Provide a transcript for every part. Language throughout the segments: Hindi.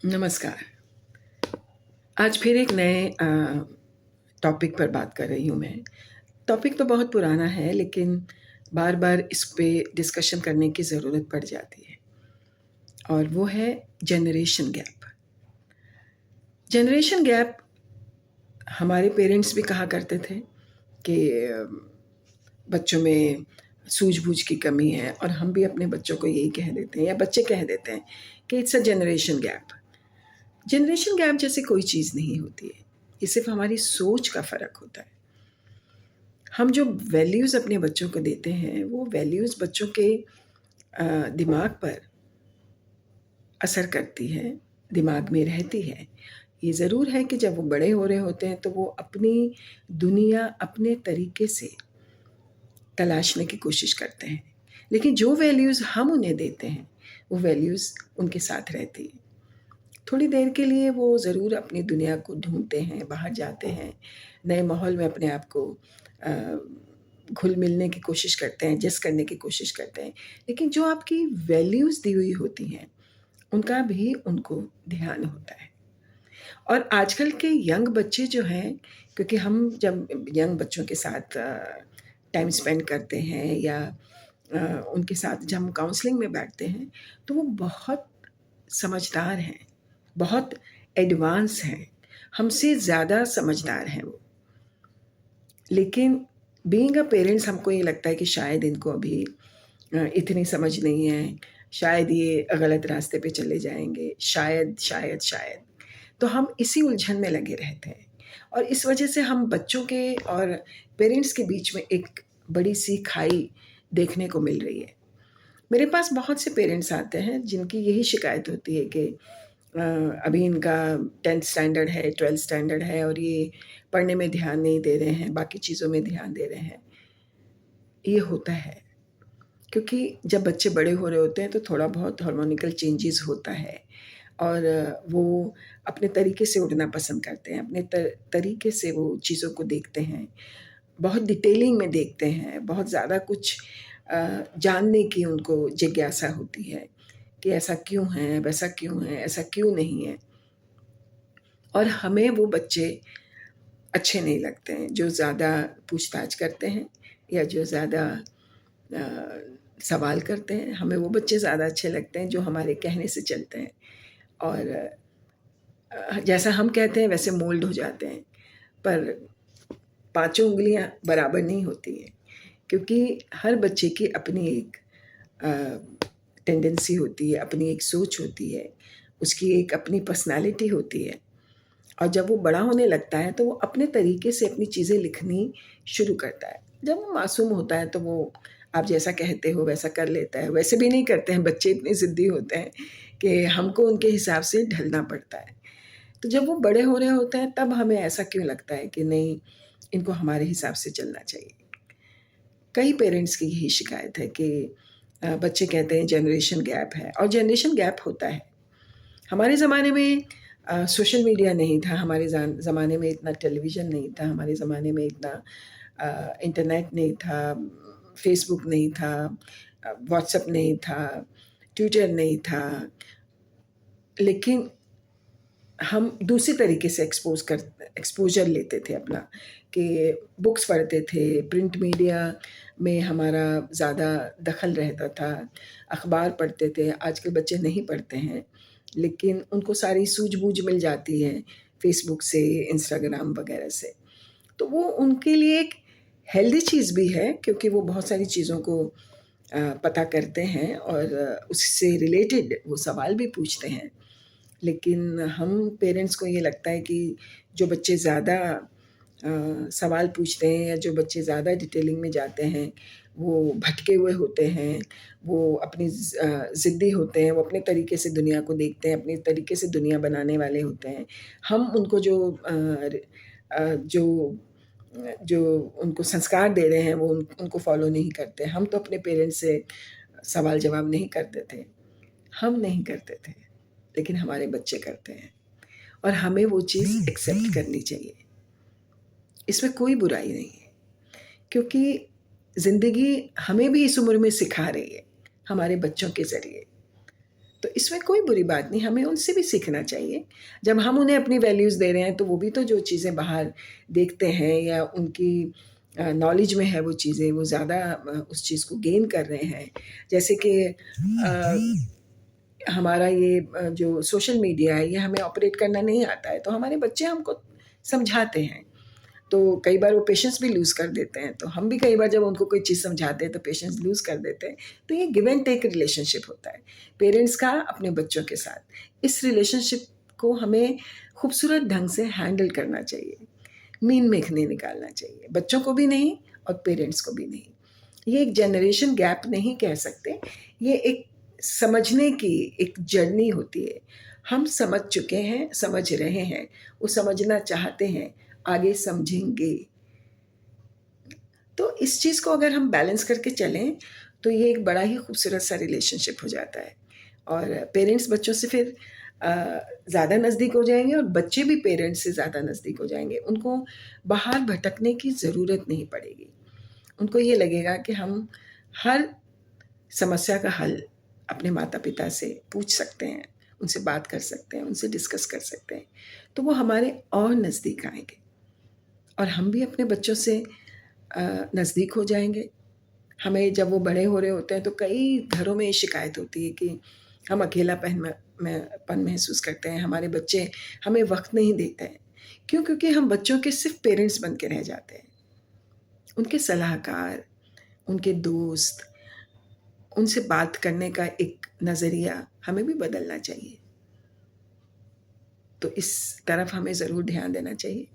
नमस्कार। आज फिर एक नए टॉपिक पर बात कर रही हूँ मैं। टॉपिक तो बहुत पुराना है लेकिन बार-बार इस पे डिस्कशन करने की ज़रूरत पड़ जाती है और वो है जनरेशन गैप। जनरेशन गैप हमारे पेरेंट्स भी कहा करते थे कि बच्चों में सूझबूझ की कमी है और हम भी अपने बच्चों को यही कह देते हैं या बच्चे कह देते हैं कि it's a generation gap. Generation gap जैसी कोई चीज़ नहीं होती है, ये सिर्फ़ हमारी सोच का फ़र्क होता है। हम जो वैल्यूज़ अपने बच्चों को देते हैं, वो वैल्यूज़ बच्चों के दिमाग पर असर करती है, दिमाग में रहती है। ये ज़रूर है कि जब वो बड़े हो रहे होते हैं, तो वो अपनी दुनिया अपने तरीके से तलाशने की कोशिश करते हैं। लेकिन जो वैल्यूज़ हम उन्हें देते हैं, वो वैल्यूज़ उनके साथ रहती हैं। थोड़ी देर के लिए वो ज़रूर अपनी दुनिया को ढूँढते हैं, बाहर जाते हैं, नए माहौल में अपने आप को अ, घुल-मिलने की कोशिश करते हैं, एडजस्ट करने की कोशिश करते हैं। लेकिन जो आपकी वैल्यूज़ दी हुई होती हैं, उनका भी उनको ध्यान होता है। और आजकल के यंग बच्चे जो हैं, क्योंकि हम जब यंग बच्चों के साथ टाइम स्पेंड करते हैं या अ, उनके साथ जब हम काउंसलिंग में बैठते हैं, तो वो बहुत समझदार हैं, बहुत एडवांस हैं, हमसे ज़्यादा समझदार हैं वो। लेकिन बीइंग अ पेरेंट्स हमको ये लगता है कि शायद इनको अभी इतनी समझ नहीं है, शायद ये गलत रास्ते पे चले जाएँगे, शायद। तो हम इसी उलझन में लगे रहते हैं और इस वजह से हम बच्चों के और पेरेंट्स के बीच में एक बड़ी-सी खाई देखने को मिल रही है। मेरे पास बहुत से पेरेंट्स आते हैं जिनकी यही शिकायत होती है कि अ, अभी इनका 10th स्टैंडर्ड है, 12th स्टैंडर्ड है और ये पढ़ने में ध्यान नहीं दे रहे हैं, बाकी चीज़ों में ध्यान दे रहे हैं। ये होता है क्योंकि जब बच्चे बड़े हो रहे होते हैं तो थोड़ा बहुत हार्मोनिकल चेंजेस होता है और वो अपने तरीके से उड़ना पसंद करते हैं, अपने तरीके से वो चीज़ों को देखते हैं, बहुत डिटेलिंग में देखते हैं, बहुत ज़्यादा कुछ जानने की उनको जिज्ञासा होती है कि ऐसा क्यों है, वैसा क्यों है, ऐसा क्यों नहीं है। और हमें वो बच्चे अच्छे नहीं लगते हैं, जो ज़्यादा पूछताछ करते हैं या जो ज़्यादा अ, सवाल करते हैं, हमें वो बच्चे ज़्यादा अच्छे लगते हैं जो हमारे कहने से चलते हैं और जैसा हम कहते हैं वैसे मोल्ड हो जाते हैं। पर पाँचों उँगलियाँ बराबर नहीं होती हैं, क्योंकि हर बच्चे की अपनी एक टेंडेंसी होती है, अपनी एक सोच होती है, उसकी एक अपनी पर्सनैलिटी होती है और जब वो बड़ा होने लगता है तो वो अपने तरीके से अपनी चीज़ें लिखनी शुरू करता है। जब वो मासूम होता है तो वो आप जैसा कहते हो वैसा कर लेता है, वैसे भी नहीं करते हैं, बच्चे इतने ज़िद्दी होते हैं कि हमको उनके हिसाब से ढलना पड़ता है। तो जब वो बड़े हो रहे होते हैं तब हमें ऐसा क्यों लगता है कि नहीं, इनको हमारे हिसाब से चलना चाहिए। कई पेरेंट्स की यही शिकायत है कि बच्चे कहते हैं जनरेशन गैप है और जनरेशन गैप होता है। हमारे ज़माने में सोशल मीडिया नहीं था, हमारे ज़माने में इतना टेलीविज़न नहीं था, हमारे ज़माने में इतना इंटरनेट नहीं था, फ़ेसबुक नहीं था, व्हाट्सएप नहीं था, ट्विटर नहीं था। लेकिन हम दूसरी तरीके से एक्सपोज़र लेते थे अपना कि बुक्स पढ़ते थे, प्रिंट मीडिया में हमारा ज़्यादा दखल रहता था, अखबार पढ़ते थे। आजकल बच्चे नहीं पढ़ते हैं, लेकिन उनको सारी सूझबूझ मिल जाती है फ़ेसबुक से, इंस्टाग्राम वगैरह से। तो वो उनके लिए एक हेल्दी चीज़ भी है क्योंकि वो बहुत सारी चीज़ों को पता करते हैं और उससे रिलेटेड वो सवाल भी पूछते हैं। लेकिन हम पेरेंट्स को ये लगता है कि जो बच्चे ज़्यादा सवाल पूछते हैं या जो बच्चे ज़्यादा डिटेलिंग में जाते हैं, वो भटके हुए होते हैं, वो अपनी ज़िद्दी होते हैं, वो अपने तरीके से दुनिया को देखते हैं, अपने तरीके से दुनिया बनाने वाले होते हैं। हम उनको जो जो उनको संस्कार दे रहे हैं, वो उनको फ़ॉलो नहीं करते। हम तो अपने पेरेंट्स से सवाल-जवाब नहीं करते थे, हम नहीं करते थे, लेकिन हमारे बच्चे करते हैं और हमें वो चीज़ एक्सेप्ट करनी चाहिए। इसमें कोई बुराई नहीं है क्योंकि ज़िंदगी हमें भी इस उम्र में सिखा रही है, हमारे बच्चों के ज़रिए। तो इसमें कोई बुरी बात नहीं, हमें उनसे भी सीखना चाहिए। जब हम उन्हें अपनी वैल्यूज़ दे रहे हैं तो वो भी तो जो चीज़ें बाहर देखते हैं या उनकी नॉलेज में है वो चीज़ें, वो ज़्यादा उस चीज़ को गेन कर रहे हैं। जैसे कि हमारा ये जो सोशल मीडिया है, ये हमें ऑपरेट करना नहीं आता है, तो हमारे बच्चे हमको समझाते हैं। तो कई बार वो पेशेंस भी लूज़ कर देते हैं, तो हम भी कई बार जब उनको कोई चीज़ समझाते हैं तो पेशेंस लूज़ कर देते हैं। तो ये गिव एंड टेक रिलेशनशिप होता है पेरेंट्स का अपने बच्चों के साथ। इस रिलेशनशिप को हमें खूबसूरत ढंग से हैंडल करना चाहिए, मीन मेख नहीं निकालना चाहिए, बच्चों को भी नहीं और पेरेंट्स को भी नहीं। ये एक जनरेशन गैप नहीं कह सकते, ये एक समझने की एक जर्नी होती है। हम समझ चुके हैं, समझ रहे हैं, वो समझना चाहते हैं, आगे समझेंगे। तो इस चीज़ को अगर हम बैलेंस करके चलें, तो ये एक बड़ा ही खूबसूरत सा रिलेशनशिप हो जाता है और पेरेंट्स बच्चों से फिर ज़्यादा नज़दीक हो जाएँगे और बच्चे भी पेरेंट्स से ज़्यादा नज़दीक हो जाएँगे। उनको बाहर भटकने की ज़रूरत नहीं पड़ेगी। उनको ये लगेगा कि हम हर समस्या का हल अपने माता-पिता से पूछ सकते हैं, उनसे बात कर सकते हैं, उनसे डिस्कस कर सकते हैं। तो वो हमारे और नज़दीक आएँगे और हम भी अपने बच्चों से नज़दीक हो जाएँगे। हमें जब वो बड़े हो रहे होते हैं तो कई घरों में ये शिकायत होती है कि हम अकेलापन पन महसूस करते हैं, हमारे बच्चे हमें वक़्त नहीं देते हैं। क्यों? क्योंकि हम बच्चों के सिर्फ़ पेरेंट्स बन के रह जाते हैं। उनके सलाहकार, उनके दोस्त, उनसे बात करने का एक नज़रिया हमें भी बदलना चाहिए। तो इस तरफ हमें ज़रूर ध्यान देना चाहिए,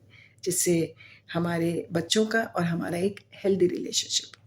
जिससे हमारे बच्चों का और हमारा एक हेल्दी रिलेशनशिप